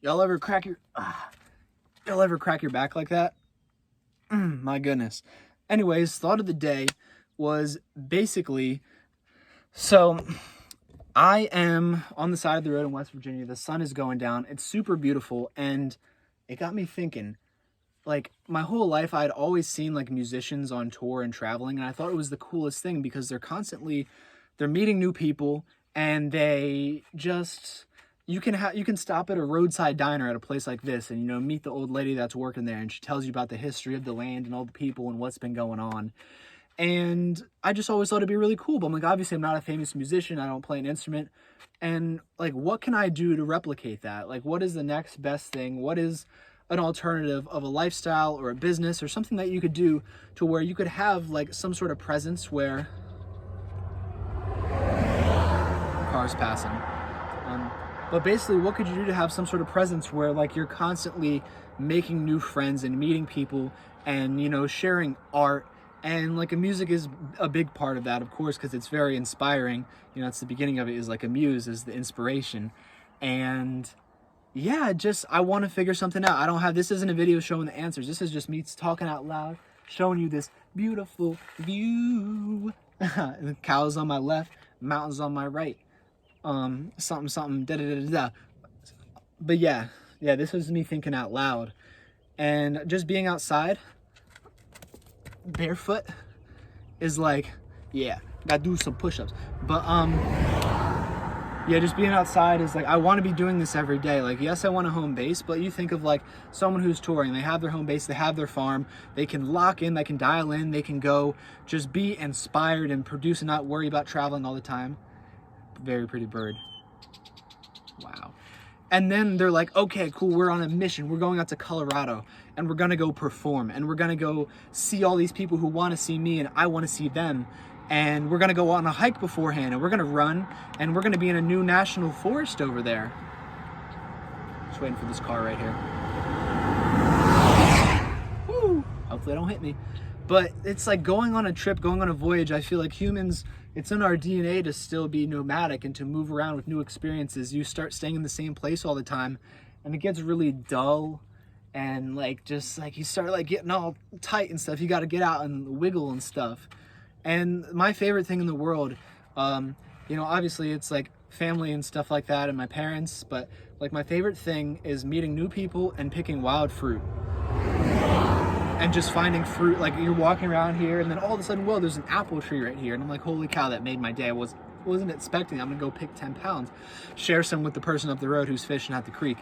Y'all ever crack your y'all ever crack your back like that? My goodness. Anyways, thought of the day was basically, so I am on the side of the road in West Virginia. The sun is going down. It's super beautiful, and it got me thinking. Like, my whole life I'd always seen like musicians on tour and traveling, and I thought it was the coolest thing because they're meeting new people, and they just, you can stop at a roadside diner at a place like this and meet the old lady that's working there, and she tells you about the history of the land and all the people and what's been going on. And I just always thought it'd be really cool. But I'm like, obviously I'm not a famous musician, I don't play an instrument. And like, what can I do to replicate that? Like, what is the next best thing? What is an alternative of a lifestyle or a business or something that you could do to where you could have like some sort of presence where cars passing. Um, but basically, what could you do to have some sort of presence where like you're constantly making new friends and meeting people and sharing art, and like a music is a big part of that, of course, because it's very inspiring. It's the beginning of it, is like a muse is the inspiration. And yeah, just I want to figure something out. I don't have This isn't a video showing the answers. This is just me talking out loud, showing you this beautiful view. The cows on my left, mountains on my right. Something something da da da da. But yeah, this was me thinking out loud, and just being outside barefoot is like, yeah, gotta do some push-ups. But yeah, just being outside is like, I want to be doing this every day. Like, yes, I want a home base, but you think of like someone who's touring, they have their home base, they have their farm, they can lock in, they can dial in, they can go just be inspired and produce and not worry about traveling all the time. Very pretty bird. Wow. And then they're like, okay, cool, we're on a mission. We're going out to Colorado and we're gonna go perform and we're gonna go see all these people who wanna see me and I wanna see them. And we're gonna go on a hike beforehand and we're gonna run and we're gonna be in a new national forest over there. Just waiting for this car right here. Woo! Hopefully they don't hit me. But it's like going on a trip, going on a voyage. I feel like humans, it's in our DNA to still be nomadic and to move around with new experiences. You start staying in the same place all the time and it gets really dull, and like just like you start like getting all tight and stuff. You got to get out and wiggle and stuff. And my favorite thing in the world, obviously it's like family and stuff like that and my parents, but like my favorite thing is meeting new people and picking wild fruit and just finding fruit. Like, you're walking around here and then all of a sudden, whoa, there's an apple tree right here, and I'm like, holy cow, that made my day. I wasn't expecting. I'm gonna go pick 10 pounds, share some with the person up the road who's fishing at the creek.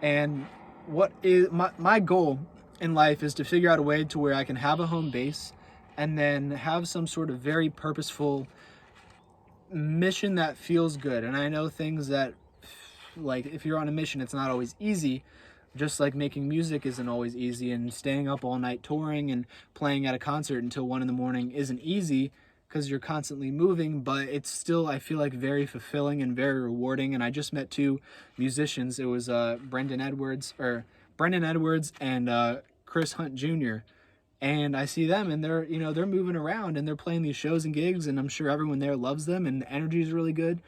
And what is my goal in life is to figure out a way to where I can have a home base and then have some sort of very purposeful mission that feels good. And I know things that, like, if you're on a mission, it's not always easy. Just like making music isn't always easy, and staying up all night touring and playing at a concert until 1 in the morning isn't easy because you're constantly moving, but it's still, I feel like, very fulfilling and very rewarding. And I just met two musicians. It was Brendan Edwards and Chris Hunt Jr. And I see them and they're moving around and they're playing these shows and gigs, and I'm sure everyone there loves them and the energy is really good.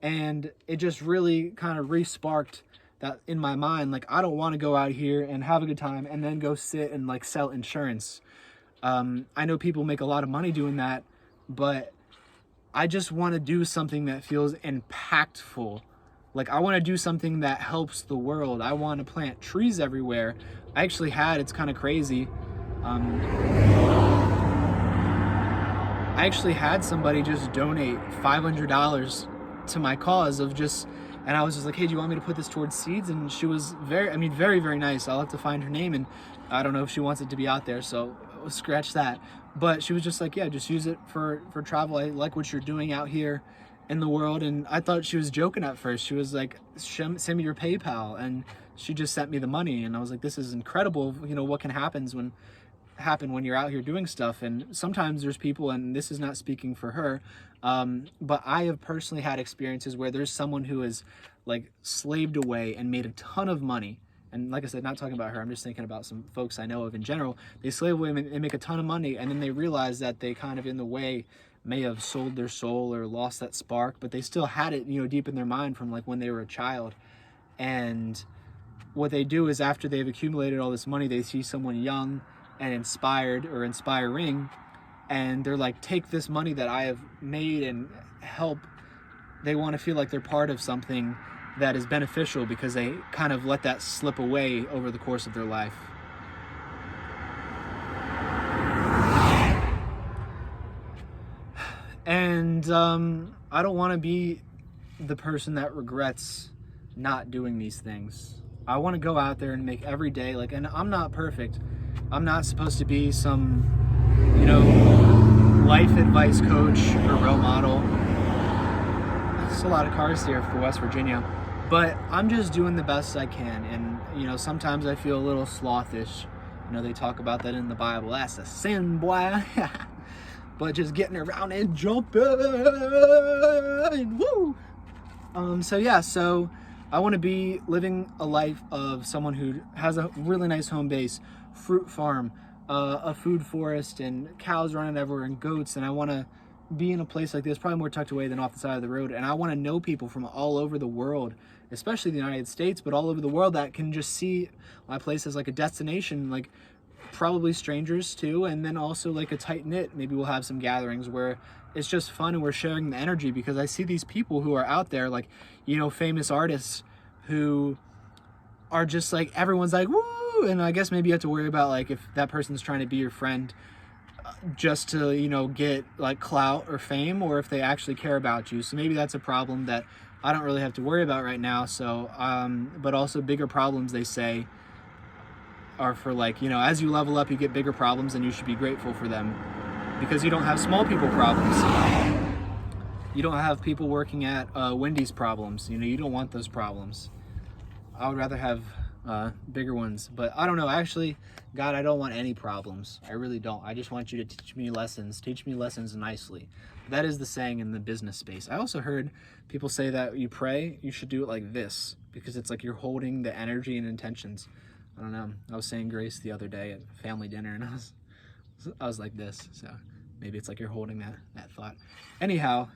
And it just really kind of re-sparked that in my mind. Like, I don't want to go out here and have a good time and then go sit and like sell insurance. I know people make a lot of money doing that, but I just want to do something that feels impactful. Like, I want to do something that helps the world. I want to plant trees everywhere. It's kind of crazy. I actually had somebody just donate $500 to my cause of just, and I was just like, hey, do you want me to put this towards seeds? And she was very, very nice. I'll have to find her name, and I don't know if she wants it to be out there, so scratch that. But she was just like, yeah, just use it for travel. I like what you're doing out here in the world. And I thought she was joking at first. She was like, send me your PayPal, and she just sent me the money. And I was like, this is incredible. What can happen when you're out here doing stuff. And sometimes there's people, and this is not speaking for her, but I have personally had experiences where there's someone who is like slaved away and made a ton of money. And like I said, not talking about her, I'm just thinking about some folks I know of in general. They slave away and they make a ton of money, and then they realize that they kind of in the way may have sold their soul or lost that spark, but they still had it deep in their mind from like when they were a child. And what they do is after they've accumulated all this money, they see someone young and inspired or inspiring, and they're like, take this money that I have made and help. They want to feel like they're part of something that is beneficial because they kind of let that slip away over the course of their life. And I don't want to be the person that regrets not doing these things. I want to go out there and make every day, like, and I'm not perfect. I'm not supposed to be some, you know, life advice coach or role model. There's a lot of cars here for West Virginia, but I'm just doing the best I can. And, you know, sometimes I feel a little slothish. You know, they talk about that in the Bible. That's a sin, boy. But just getting around and jumping, woo! So I want to be living a life of someone who has a really nice home base, fruit farm, a food forest, and cows running everywhere, and goats. And I want to be in a place like this, probably more tucked away than off the side of the road. And I want to know people from all over the world, especially the United States, but all over the world, that can just see my place as like a destination, like probably strangers too, and then also like a tight knit. Maybe we'll have some gatherings where it's just fun and we're sharing the energy, because I see these people who are out there, like, you know, famous artists who are just like, everyone's like, woo, and I guess maybe you have to worry about like if that person's trying to be your friend just to, you know, get like clout or fame, or if they actually care about you. So maybe that's a problem that I don't really have to worry about right now. So but also bigger problems, they say, are for, like, you know, as you level up, you get bigger problems, and you should be grateful for them, because you don't have small people problems. You don't have people working at Wendy's problems. You know, you don't want those problems. I would rather have bigger ones. But I don't know. Actually, God, I don't want any problems. I really don't. I just want you to teach me lessons. Teach me lessons nicely. That is the saying in the business space. I also heard people say that you pray, you should do it like this, because it's like you're holding the energy and intentions. I don't know. I was saying grace the other day at family dinner, and I was like this. So maybe it's like you're holding that thought. Anyhow,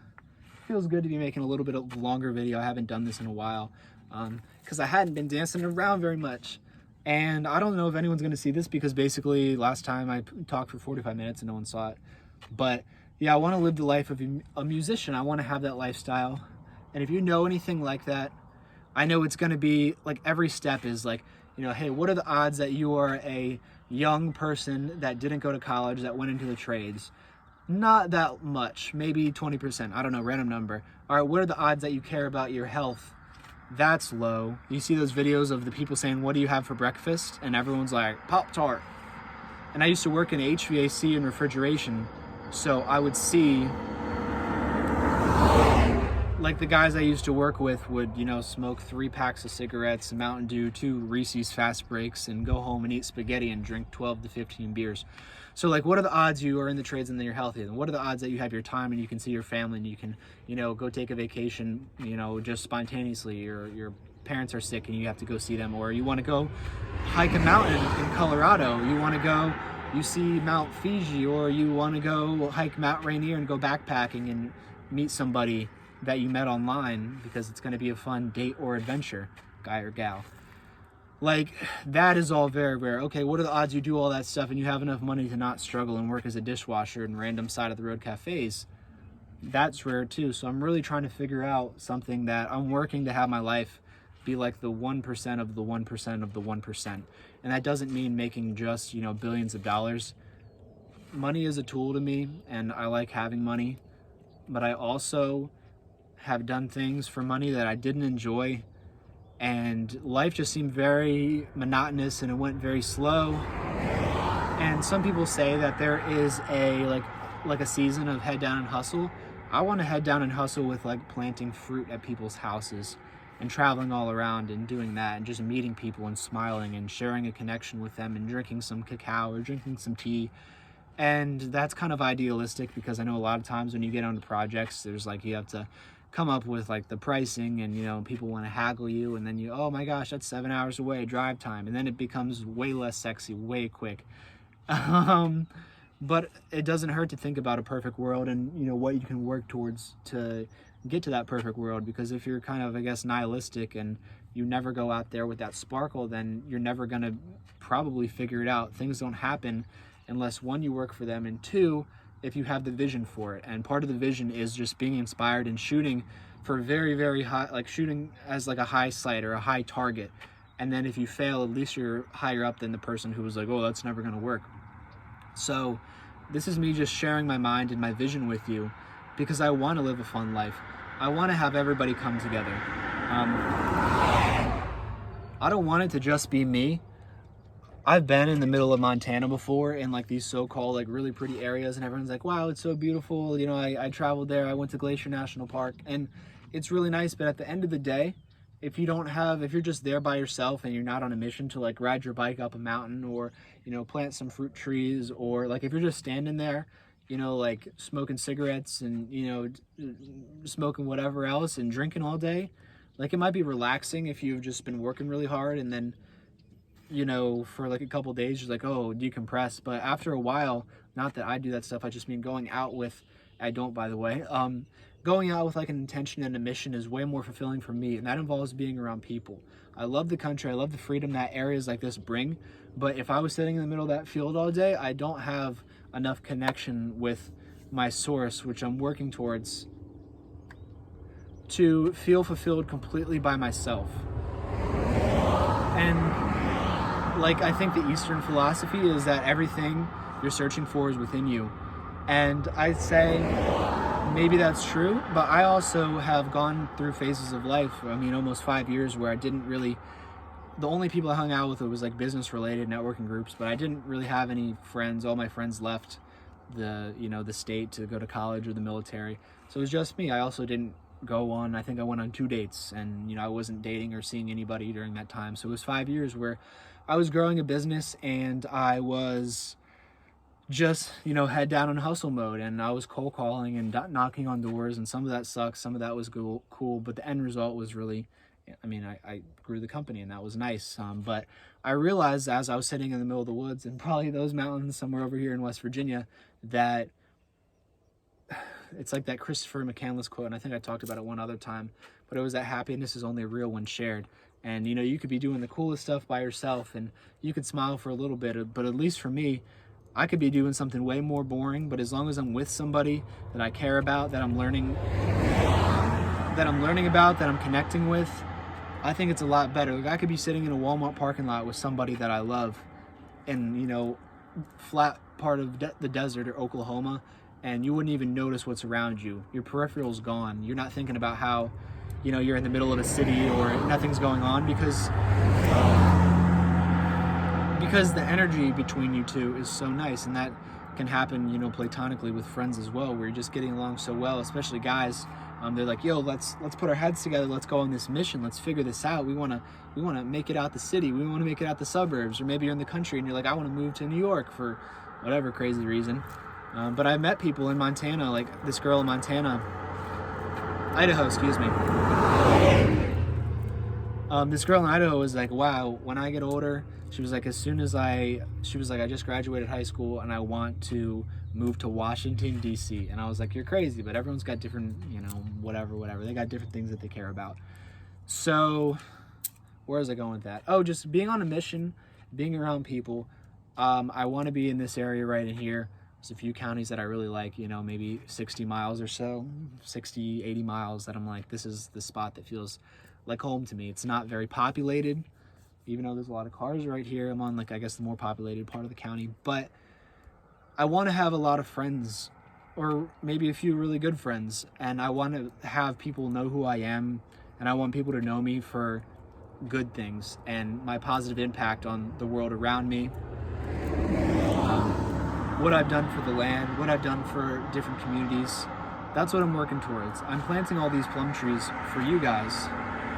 feels good to be making a little bit of a longer video. I haven't done this in a while because I hadn't been dancing around very much. And I don't know if anyone's going to see this, because basically last time I talked for 45 minutes and no one saw it. But yeah, I want to live the life of a musician. I want to have that lifestyle. And if you know anything like that, I know it's going to be like every step is like, you know, hey, what are the odds that you are a young person that didn't go to college, that went into the trades? Not that much, maybe 20%. I don't know, random number. All right, what are the odds that you care about your health? That's low. You see those videos of the people saying, what do you have for breakfast? And everyone's like, Pop-Tart. And I used to work in HVAC and refrigeration, so I would see, like, the guys I used to work with would, you know, smoke 3 packs of cigarettes, Mountain Dew, 2 Reese's Fast Breaks, and go home and eat spaghetti and drink 12 to 15 beers. So, like, what are the odds you are in the trades and then you're healthy? And what are the odds that you have your time and you can see your family and you can, you know, go take a vacation, you know, just spontaneously, or your parents are sick and you have to go see them, or you want to go hike a mountain in Colorado, you want to go, you see Mount Fiji, or you want to go hike Mount Rainier and go backpacking and meet somebody that you met online, because it's going to be a fun date or adventure, guy or gal. Like, that is all very rare. Okay, what are the odds you do all that stuff and you have enough money to not struggle and work as a dishwasher in random side of the road cafes? That's rare too. So I'm really trying to figure out something that I'm working to have my life be like the 1% of the 1% of the 1%. And that doesn't mean making just, you know, billions of dollars. Money is a tool to me, and I like having money, but I also have done things for money that I didn't enjoy, and life just seemed very monotonous and it went very slow. And some people say that there is a like a season of head down and hustle. I want to head down and hustle with like planting fruit at people's houses and traveling all around and doing that and just meeting people and smiling and sharing a connection with them and drinking some cacao or drinking some tea. And that's kind of idealistic, because I know a lot of times when you get onto projects, there's like, you have to come up with like the pricing, and, you know, people want to haggle you, and then you, oh my gosh, that's 7 hours away drive time, and then it becomes way less sexy way quick. But it doesn't hurt to think about a perfect world and, you know, what you can work towards to get to that perfect world, because if you're kind of, I guess, nihilistic and you never go out there with that sparkle, then you're never going to probably figure it out. Things don't happen unless, one, you work for them, and two, if you have the vision for it. And part of the vision is just being inspired and shooting for very, very high, like shooting as like a high sight or a high target. And then if you fail, at least you're higher up than the person who was like, oh, that's never going to work. So this is me just sharing my mind and my vision with you, because I want to live a fun life. I want to have everybody come together. I don't want it to just be me. I've been in the middle of Montana before, in like these so-called like really pretty areas, and everyone's like, wow, it's so beautiful. You know, I traveled there. I went to Glacier National Park, and it's really nice. But at the end of the day, if you're just there by yourself and you're not on a mission to like ride your bike up a mountain, or, you know, plant some fruit trees, or like if you're just standing there, you know, like smoking cigarettes and, you know, smoking whatever else and drinking all day, like it might be relaxing if you've just been working really hard, and then, you know, for like a couple days you're like, oh, decompress. But after a while, not that I do that stuff, I just mean going out with, I don't, by the way, going out with like an intention and a mission is way more fulfilling for me, and that involves being around people. I love the country, I love the freedom that areas like this bring, but if I was sitting in the middle of that field all day, I don't have enough connection with my source, which I'm working towards, to feel fulfilled completely by myself. And like, I think the Eastern philosophy is that everything you're searching for is within you. And I'd say maybe that's true, but I also have gone through phases of life, I mean, almost 5 years, where I didn't really, the only people I hung out with was like business related networking groups, but I didn't really have any friends. All my friends left the state to go to college or the military. So it was just me. I also didn't go on, I think I went on 2 dates, and, you know, I wasn't dating or seeing anybody during that time. So it was 5 years where I was growing a business, and I was just, you know, head down in hustle mode, and I was cold calling and knocking on doors, and some of that sucked, some of that was cool, but the end result was really, I mean, I grew the company, and that was nice. But I realized as I was sitting in the middle of the woods, and probably those mountains somewhere over here in West Virginia, that it's like that Christopher McCandless quote, and I think I talked about it one other time, but it was that happiness is only real when shared. And, you know, you could be doing the coolest stuff by yourself, and you could smile for a little bit, but at least for me, I could be doing something way more boring, but as long as I'm with somebody that I care about, that I'm learning about, that I'm connecting with, I think it's a lot better. Like, I could be sitting in a Walmart parking lot with somebody that I love in, you know, flat part of the desert or Oklahoma, and you wouldn't even notice what's around you. Your peripheral's gone. You're not thinking about how, you know, you're in the middle of a city or nothing's going on, because the energy between you two is so nice. And that can happen, you know, platonically with friends as well, where you're just getting along so well, especially guys. They're like, yo, let's put our heads together, let's go on this mission, let's figure this out. We want to make it out the city, we want to make it out the suburbs, or maybe you're in the country and you're like, I want to move to New York for whatever crazy reason. But I've met people in Montana, like this girl in Montana, Idaho, excuse me. This girl in Idaho was like, wow, when I get older, she was like, I just graduated high school and I want to move to Washington, D.C. And I was like, you're crazy, but everyone's got different, you know, whatever. They got different things that they care about. So where was I going with that? Oh, just being on a mission, being around people. I want to be in this area right in here. There's a few counties that I really like, you know, maybe 60 miles or so, 60, 80 miles that I'm like, this is the spot that feels like home to me. It's not very populated, even though there's a lot of cars right here. I'm on, like, I guess the more populated part of the county, but I want to have a lot of friends, or maybe a few really good friends, and I want to have people know who I am, and I want people to know me for good things and my positive impact on the world around me. What I've done for the land, what I've done for different communities, that's what I'm working towards. I'm planting all these plum trees for you guys,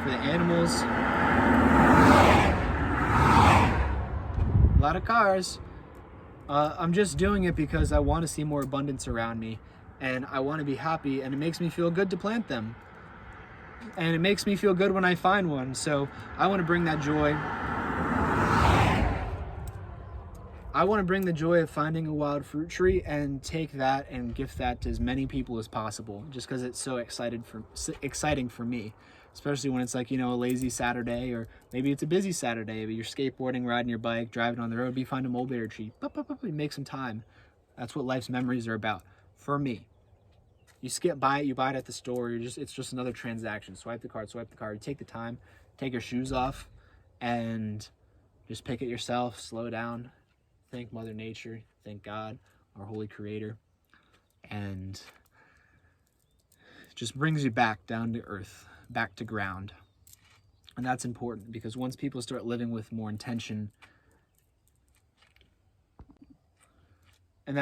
for the animals. A lot of cars. I'm just doing it because I want to see more abundance around me, and I want to be happy, and it makes me feel good to plant them. And it makes me feel good when I find one, so I want to bring that joy. I want to bring the joy of finding a wild fruit tree and take that and gift that to as many people as possible, just because it's so exciting for me, especially when it's like, you know, a lazy Saturday, or maybe it's a busy Saturday, but you're skateboarding, riding your bike, driving on the road, you find a mulberry tree, make some time. That's what life's memories are about for me. You skip by it, you buy it at the store, it's just another transaction. Swipe the card, you take the time, take your shoes off, and just pick it yourself, slow down, thank Mother Nature, thank God, our holy creator, and it just brings you back down to earth, back to ground. And that's important, because once people start living with more intention, they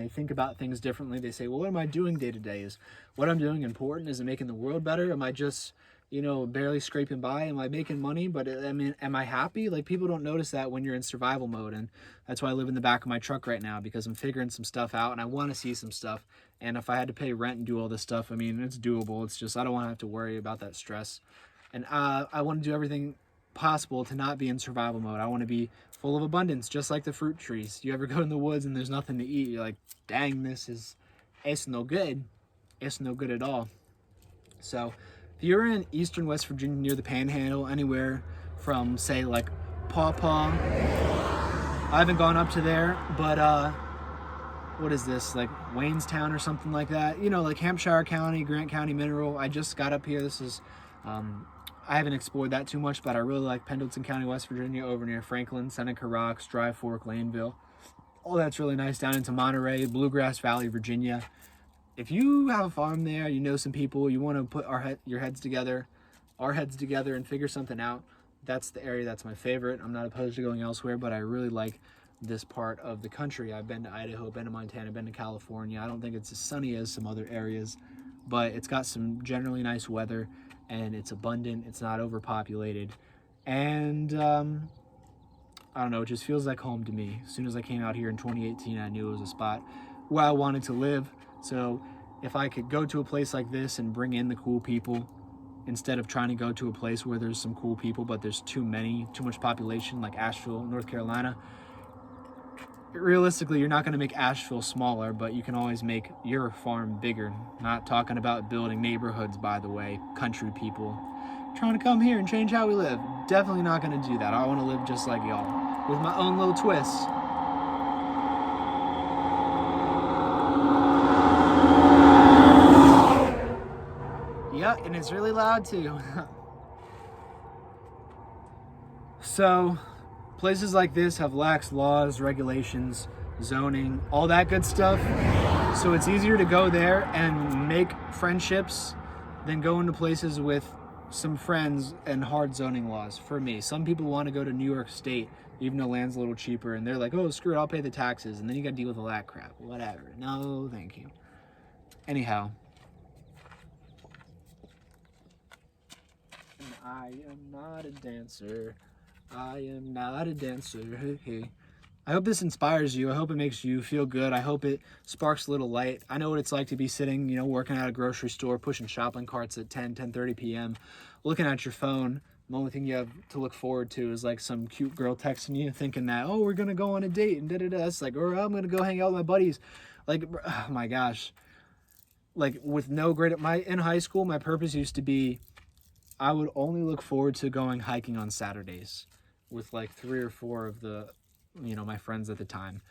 think about things differently. They say, well, what am I doing day to day? Is what I'm doing important? Is it making the world better? Am I just, you know, barely scraping by? Am I making money? But I mean, am I happy? Like, people don't notice that when you're in survival mode. And that's why I live in the back of my truck right now, because I'm figuring some stuff out and I want to see some stuff. And if I had to pay rent and do all this stuff, I mean, it's doable. It's just, I don't want to have to worry about that stress. And I want to do everything possible to not be in survival mode. I want to be full of abundance, just like the fruit trees. You ever go in the woods and there's nothing to eat? You're like, dang, it's no good. It's no good at all. So if you're in eastern West Virginia, near the Panhandle, anywhere from, say, like Paw Paw, I haven't gone up to there, but what is this, like Waynestown or something like that? You know, like Hampshire County, Grant County, Mineral. I just got up here. This is I haven't explored that too much, but I really like Pendleton County, West Virginia, over near Franklin, Seneca Rocks, Dry Fork, Laneville. All that's really nice. Down into Monterey, Bluegrass Valley, Virginia. If you have a farm there, you know some people, you want to put our heads together, and figure something out, that's the area that's my favorite. I'm not opposed to going elsewhere, but I really like this part of the country. I've been to Idaho, been to Montana, been to California. I don't think it's as sunny as some other areas, but it's got some generally nice weather, and it's abundant, it's not overpopulated, and I don't know, it just feels like home to me. As soon as I came out here in 2018, I knew it was a spot where I wanted to live. So if I could go to a place like this and bring in the cool people, instead of trying to go to a place where there's some cool people but there's too much population, like Asheville, North Carolina, realistically, you're not going to make Asheville smaller, but you can always make your farm bigger. Not talking about building neighborhoods, by the way, country people trying to come here and change how we live. Definitely not going to do that. I want to live just like y'all, with my own little twists. Yeah, and it's really loud too. So places like this have lax laws, regulations, zoning, all that good stuff. So it's easier to go there and make friendships than go into places with some friends and hard zoning laws. For me, some people want to go to New York State, even though land's a little cheaper, and they're like, oh, screw it, I'll pay the taxes. And then you got to deal with all that crap. Whatever. No, thank you. Anyhow. I am not a dancer. I am not a dancer. Hey. I hope this inspires you. I hope it makes you feel good. I hope it sparks a little light. I know what it's like to be sitting, you know, working at a grocery store, pushing shopping carts at 10:30 p.m., looking at your phone. The only thing you have to look forward to is like some cute girl texting you, thinking that, oh, we're going to go on a date and da-da-da. It's like, or I'm going to go hang out with my buddies. Like, oh my gosh. Like, with no great, in high school, my purpose used to be, I would only look forward to going hiking on Saturdays with like 3 or 4 of the, you know, my friends at the time.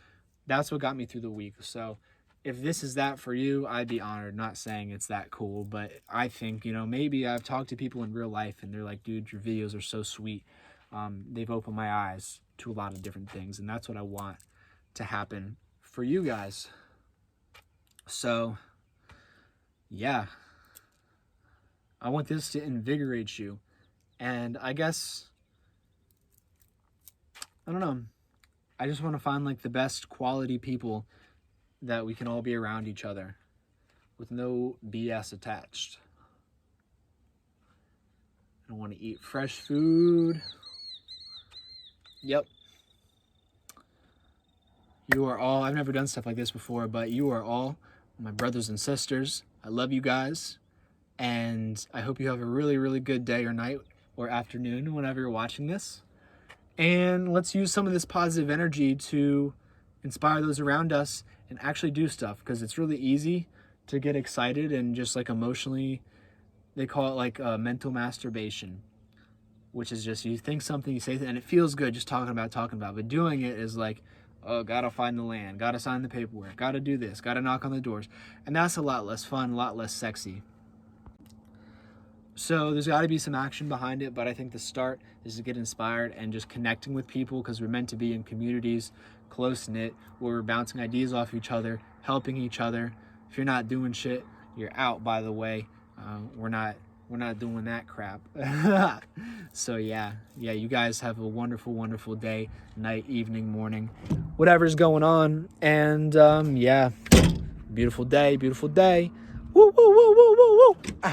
That's what got me through the week. So if this is that for you, I'd be honored. Not saying it's that cool, but I think, you know, maybe I've talked to people in real life and they're like, dude, your videos are so sweet. They've opened my eyes to a lot of different things, and that's what I want to happen for you guys. So yeah, I want this to invigorate you. And I guess, I don't know, I just want to find like the best quality people that we can all be around each other with no BS attached. I want to eat fresh food. Yep. You are all, I've never done stuff like this before, but you are all my brothers and sisters. I love you guys. And I hope you have a really, really good day or night or afternoon whenever you're watching this. And let's use some of this positive energy to inspire those around us and actually do stuff, because it's really easy to get excited and just like emotionally, they call it like mental masturbation, which is just you think something, you say that, and it feels good just talking about, but doing it is like, oh, gotta find the land, gotta sign the paperwork, gotta do this, gotta knock on the doors. And that's a lot less fun, a lot less sexy. So there's got to be some action behind it, but I think the start is to get inspired and just connecting with people, because we're meant to be in communities, close-knit, where we're bouncing ideas off each other, helping each other. If you're not doing shit, you're out, by the way. We're not doing that crap. So yeah, you guys have a wonderful, wonderful day, night, evening, morning, whatever's going on. And yeah, beautiful day. Woo, woo, woo, woo, woo, woo.